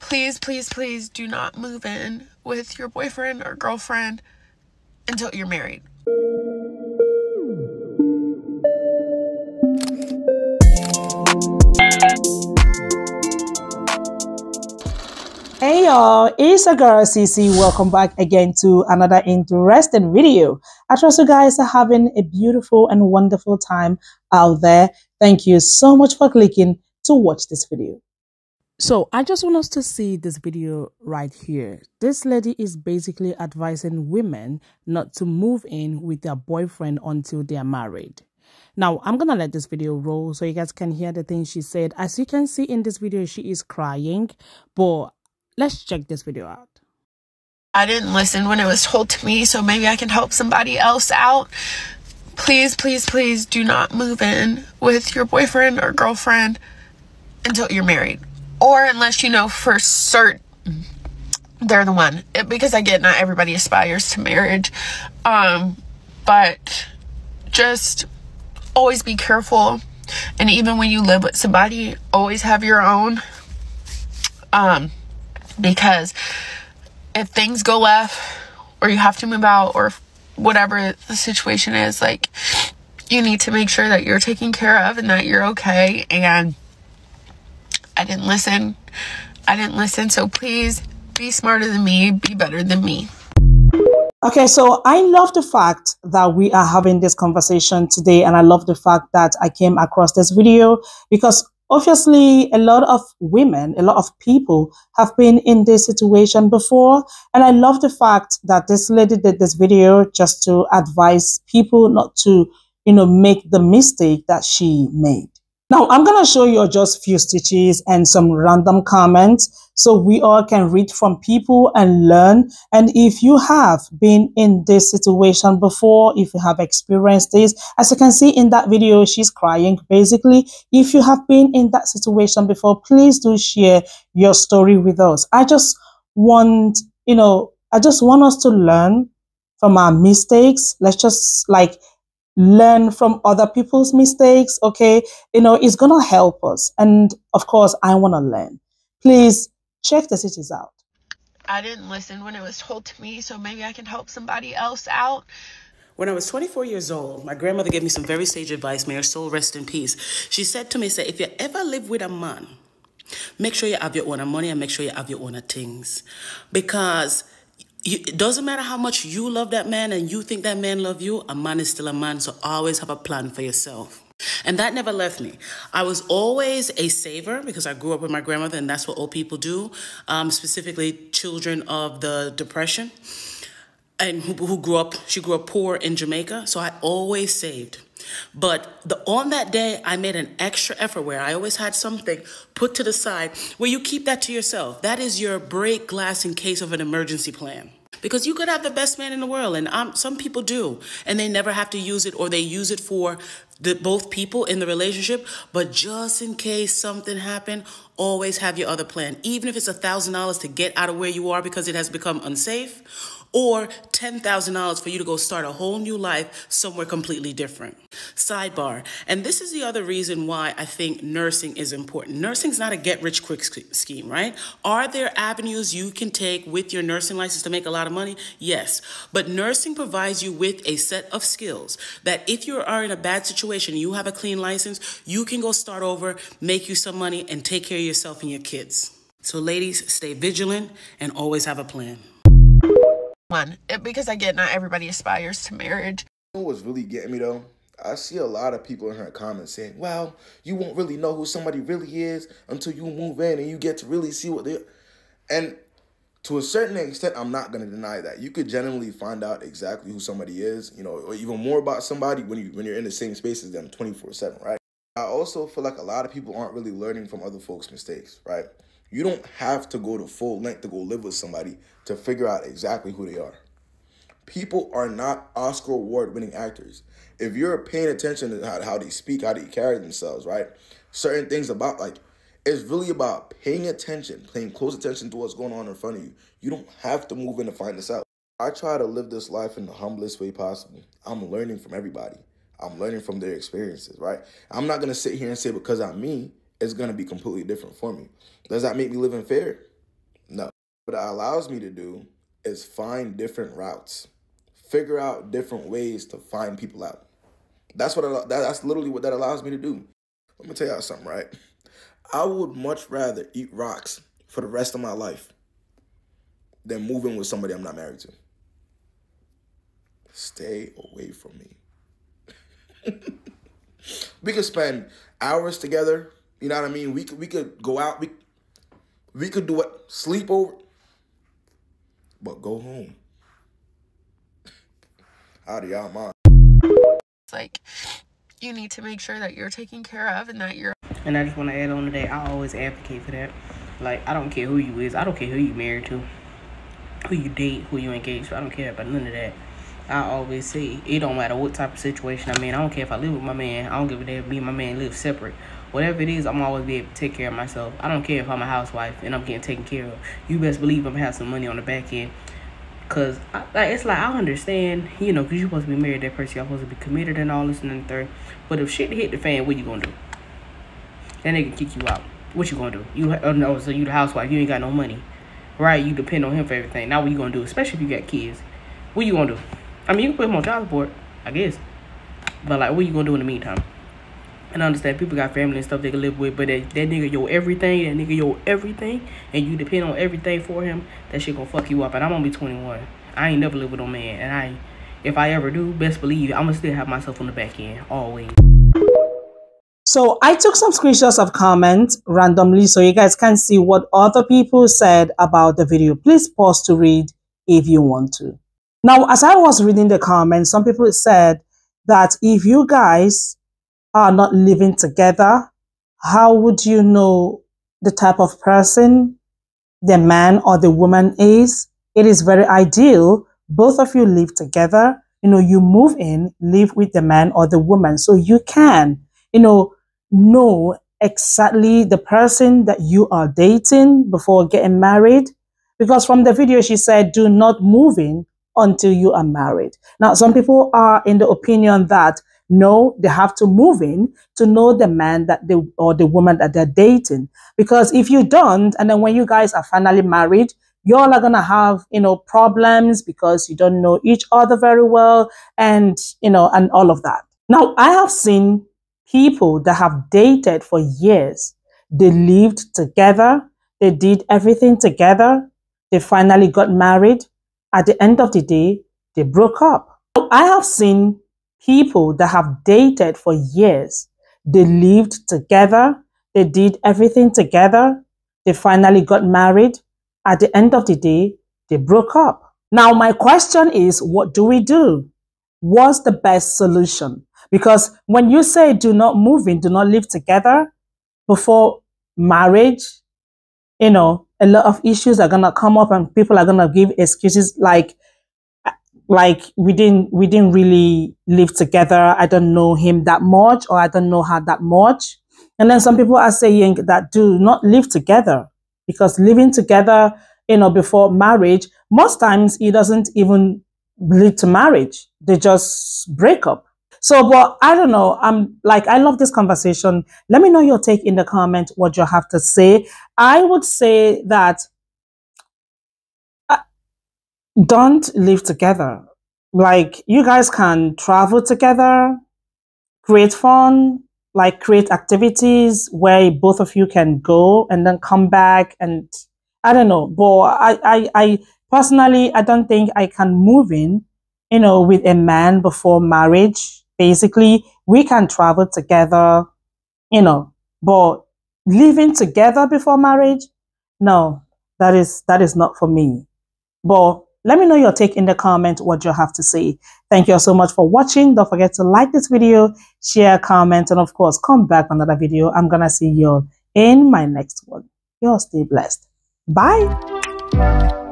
Please, please, please do not move in with your boyfriend or girlfriend until you're married. Hey y'all, it's a girl CC. Welcome back again to another interesting video. I trust you guys are having a beautiful and wonderful time out there. Thank you so much for clicking to watch this video. So I just want us to see this video right here. This lady is basically advising women not to move in with their boyfriend until they are married. Now, I'm going to let this video roll so you guys can hear the things she said. As you can see in this video, she is crying, but let's check this video out. I didn't listen when it was told to me, so maybe I can help somebody else out. Please, please, please do not move in with your boyfriend or girlfriend until you're married. Or unless you know for certain they're the one. Because I get not everybody aspires to marriage. But just always be careful. And even when you live with somebody, always have your own. Because if things go left or you have to move out or whatever the situation is, like, you need to make sure that you're taken care of and that you're okay. And I didn't listen. So please be smarter than me, be better than me. Okay, so I love the fact that we are having this conversation today, and I love the fact that I came across this video because obviously a lot of women, a lot of people have been in this situation before, and I love the fact that this lady did this video just to advise people not to, make the mistake that she made. Now, I'm going to show you just a few stitches and some random comments so we all can read from people and learn. And if you have been in this situation before, if you have experienced this, as you can see in that video, she's crying. Basically, if you have been in that situation before, please do share your story with us. I just want us to learn from our mistakes. Let's just learn from other people's mistakes. Okay, it's gonna help us, and of course I want to learn. Please check the stitches out. I didn't listen when it was told to me, so maybe I can help somebody else out. When I was 24 years old, my grandmother gave me some very sage advice. May her soul rest in peace. She said to me, if you ever live with a man, make sure you have your own money and make sure you have your own things, because it doesn't matter how much you love that man and you think that man love you, a man is still a man, so always have a plan for yourself. And that never left me. I was always a saver because I grew up with my grandmother, and that's what old people do, specifically children of the Depression, and she grew up poor in Jamaica, so I always saved. But on that day, I made an extra effort where I always had something put to the side where you keep that to yourself. That is your break glass in case of an emergency plan. Because you could have the best man in the world, and some people do, and they never have to use it, or they use it for both people in the relationship. But just in case something happened, always have your other plan. Even if it's $1,000 to get out of where you are because it has become unsafe, or $10,000 for you to go start a whole new life somewhere completely different. Sidebar, and this is the other reason why I think nursing is important. Nursing's not a get-rich-quick scheme, right? Are there avenues you can take with your nursing license to make a lot of money? Yes, but nursing provides you with a set of skills that if you are in a bad situation, you have a clean license, you can go start over, make you some money, and take care of yourself and your kids. So ladies, stay vigilant and always have a plan. Because I get not everybody aspires to marriage. You know what's really getting me though? I see a lot of people in her comments saying, well, you won't really know who somebody really is until you move in and you get to really see what they are. And to a certain extent, I'm not going to deny that. You could genuinely find out exactly who somebody is, or even more about somebody when you're in the same space as them 24/7, right? I also feel like a lot of people aren't really learning from other folks' mistakes, right? You don't have to go to full length to go live with somebody to figure out exactly who they are. People are not Oscar award-winning actors. If you're paying attention to how they speak, how they carry themselves, right? Certain things about, it's really about paying attention, paying close attention to what's going on in front of you. You don't have to move in to find this out. I try to live this life in the humblest way possible. I'm learning from everybody. I'm learning from their experiences, right? I'm not going to sit here and say because I'm me, it's going to be completely different for me. Does that make me live in fear? No. What it allows me to do is find different routes, figure out different ways to find people out. That's literally what that allows me to do. Let me tell y'all something, right? I would much rather eat rocks for the rest of my life than move in with somebody I'm not married to. Stay away from me. We could spend hours together. You know what I mean? We could go out. We could do what? Sleep over. But go home. Out of y'all mind. It's like, you need to make sure that you're taken care of and that you're... And I just want to add on to that, I always advocate for that. Like, I don't care who you is. I don't care who you married to, who you date, who you engaged to. I don't care about none of that. I always say, it don't matter what type of situation I'm in. I don't care if I live with my man. I don't give a damn if me and my man live separate. Whatever it is, I'm always be able to take care of myself. I don't care if I'm a housewife and I'm getting taken care of. You best believe I'm going to have some money on the back end. Because it's like, I understand, you know, because you're supposed to be married to that person. You're supposed to be committed and all this and the third. But if shit hit the fan, what you going to do? That nigga kick you out. What you going to do? So you the housewife. You ain't got no money. Right? You depend on him for everything. Now what you going to do? Especially if you got kids. What you going to do? I mean, you can put him on child support, I guess. But, like, what you going to do in the meantime? And I understand people got family and stuff they can live with, but that nigga your everything, and you depend on everything for him, that shit gonna fuck you up. And I'm gonna be 21. I ain't never lived with no man. And if I ever do, best believe I'm gonna still have myself on the back end, always. So I took some screenshots of comments randomly so you guys can see what other people said about the video. Please pause to read if you want to. Now, as I was reading the comments, some people said that if you guys are not living together, how would you know the type of person the man or the woman is? It is very ideal both of you live together. You know, you move in, live with the man or the woman, so you can, you know exactly the person that you are dating before getting married. Because from the video, she said, do not move in until you are married. Now, some people are in the opinion that no, they have to move in to know the man that they or the woman that they're dating. Because if you don't, and then when you guys are finally married, you all are gonna have, problems because you don't know each other very well, and and all of that. Now, I have seen people that have dated for years. They lived together, they did everything together, they finally got married. At the end of the day, they broke up. I have seen people that have dated for years. They lived together, they did everything together, they finally got married. At the end of the day, they broke up. Now, my question is, what do we do? What's the best solution? Because when you say do not move in, do not live together before marriage, a lot of issues are gonna come up and people are gonna give excuses like we didn't really live together. I don't know him that much, or I don't know her that much. And then some people are saying that do not live together, because living together, before marriage, most times it doesn't even lead to marriage. They just break up. So, but I don't know. I love this conversation. Let me know your take in the comment, what you have to say. I would say that don't live together. Like, you guys can travel together, create fun, like create activities where both of you can go and then come back. And I don't know, but I personally, I don't think I can move in, with a man before marriage. Basically, we can travel together, but living together before marriage, no, that is not for me. But let me know your take in the comment, what you have to say. Thank you all so much for watching. Don't forget to like this video, share, comment, and of course, come back for another video. I'm going to see you in my next one. You all stay blessed. Bye.